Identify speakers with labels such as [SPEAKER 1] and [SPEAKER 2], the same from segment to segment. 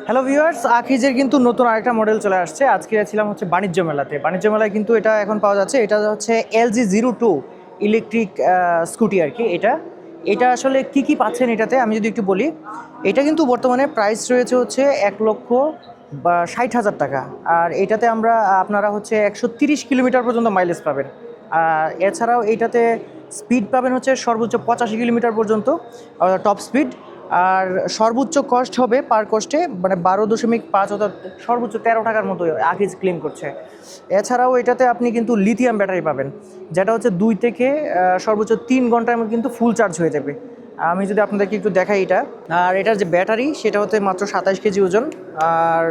[SPEAKER 1] Hello viewers, আকিজের কিন্তু নতুন আরেকটা মডেল চলে আসছে। আজকে ছিলাম হচ্ছে বাণিজ্য মেলাতে। বাণিজ্য মেলায় কিন্তু এটা এখন পাওয়া যাচ্ছে। এটা হচ্ছে LG02 ইলেকট্রিক স্কুটি আর কি। এটা আসলে কি পাচ্ছেন এটাতে আমি যদি একটু বলি, এটা কিন্তু বর্তমানে প্রাইস রয়েছে হচ্ছে 1,60,000 টাকা। আর এটাতে আপনারা হচ্ছে 130 কিলোমিটার পর্যন্ত মাইলেজ পাবেন। আর এছাড়াও এইটাতে স্পিড পাবেন হচ্ছে সর্বোচ্চ 85 কিলোমিটার পর্যন্ত টপ স্পিড। আর সর্বোচ্চ কস্ট হবে পার কস্টে মানে 12.5 অর্থাৎ সর্বোচ্চ 13 টাকার মতো আকিজ ক্লেম করছে। এছাড়াও এটাতে আপনি কিন্তু লিথিয়াম ব্যাটারি পাবেন, যেটা হচ্ছে 2 থেকে সর্বোচ্চ 3 ঘন্টার মধ্যে কিন্তু ফুল চার্জ হয়ে যাবে। আমি যদি আপনাদেরকে একটু দেখাই এটা, আর এটার যে ব্যাটারি সেটা হচ্ছে মাত্র 27 কেজি ওজন। আর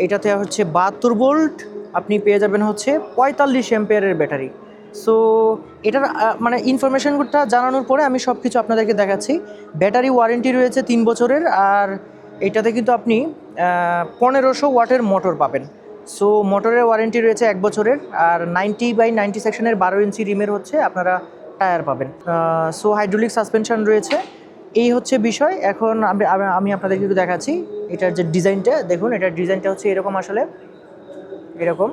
[SPEAKER 1] এটাতে হচ্ছে 72 ভোল্ট, আপনি পেয়ে যাবেন হচ্ছে 45 অ্যাম্পিয়ারের ব্যাটারি। সো এটার মানে ইনফরমেশনটা জানানোর পরে আমি সব কিছু আপনাদেরকে দেখাচ্ছি। ব্যাটারি ওয়ারেন্টি রয়েছে 3 বছরের। আর এটাতে কিন্তু আপনি 1500 ওয়াটের মোটর পাবেন। সো মোটরের ওয়ারেন্টি রয়েছে 1 বছরের। আর 90/90 সেকশনের 12 ইঞ্চি রিমের হচ্ছে আপনারা টায়ার পাবেন। সো হাইড্রোলিক সাসপেনশন রয়েছে। এই হচ্ছে বিষয়। এখন আমি আপনাদেরকে একটু দেখাচ্ছি এটার যে ডিজাইনটা। দেখুন, এটার ডিজাইনটা হচ্ছে এরকম, আসলে এরকম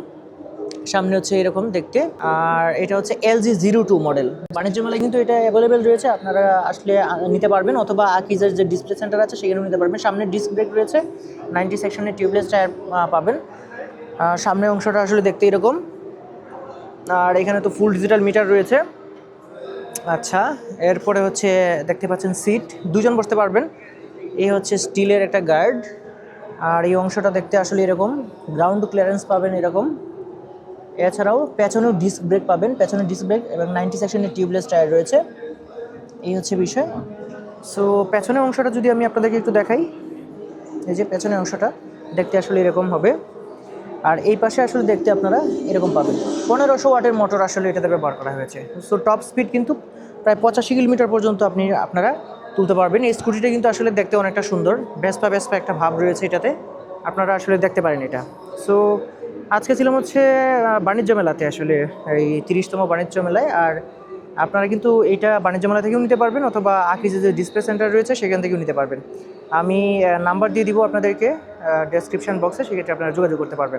[SPEAKER 1] সামনে হচ্ছে এরকম দেখতে। আর এটা হচ্ছে LG02 মডেল। বাণিজ্য মেলায় কিন্তু এটা অ্যাভেলেবেল রয়েছে, আপনারা আসলে নিতে পারবেন, অথবা আকিজের যে ডিসপ্লে সেন্টার আছে সেখানেও নিতে পারবেন। সামনে ডিস্ক ব্রেক রয়েছে, 90 সেকশনের টিউবলেস টায়ার পাবেন। সামনের অংশটা আসলে দেখতে এরকম। আর এখানে তো ফুল ডিজিটাল মিটার রয়েছে। আচ্ছা, এরপরে হচ্ছে দেখতে পাচ্ছেন সিট, দুজন বসতে পারবেন। এই হচ্ছে স্টিলের একটা গার্ড। আর এই অংশটা দেখতে আসলে এরকম, গ্রাউন্ড ক্লিয়ারেন্স পাবেন এরকম। এছাড়াও পেছনেও ডিস্ক ব্রেক পাবেন, পেছনের ডিস্ক ব্রেক এবং 90 সেকশনের টিউবলেস টায়ার রয়েছে। এই হচ্ছে বিষয়। সো পেছনের অংশটা যদি আমি আপনাদেরকে একটু দেখাই, এই যে পেছনের অংশটা দেখতে আসলে এরকম হবে। আর এই পাশে আসলে দেখতে আপনারা এরকম পাবেন। 1500 ওয়াটের মোটর আসলে এটাতে ব্যবহার করা হয়েছে। সো টপ স্পিড কিন্তু প্রায় 85 কিলোমিটার পর্যন্ত আপনারা তুলতে পারবেন। এই স্কুটিটা কিন্তু আসলে দেখতে অনেকটা সুন্দর, ভেসপা একটা ভাব রয়েছে এটাতে, আপনারা আসলে দেখতে পারেন এটা। সো আজকে ছিলাম হচ্ছে বাণিজ্য মেলাতে, আসলে এই 30তম বাণিজ্য মেলায়। আর আপনারা কিন্তু এইটা বাণিজ্য মেলা থেকেও নিতে পারবেন, অথবা আকিজের যে ডিসপ্লে সেন্টার রয়েছে সেখান থেকেও নিতে পারবেন। আমি নাম্বার দিয়ে দিব আপনাদেরকে ডেসক্রিপশন বক্সে, সেক্ষেত্রে আপনারা যোগাযোগ করতে পারবেন।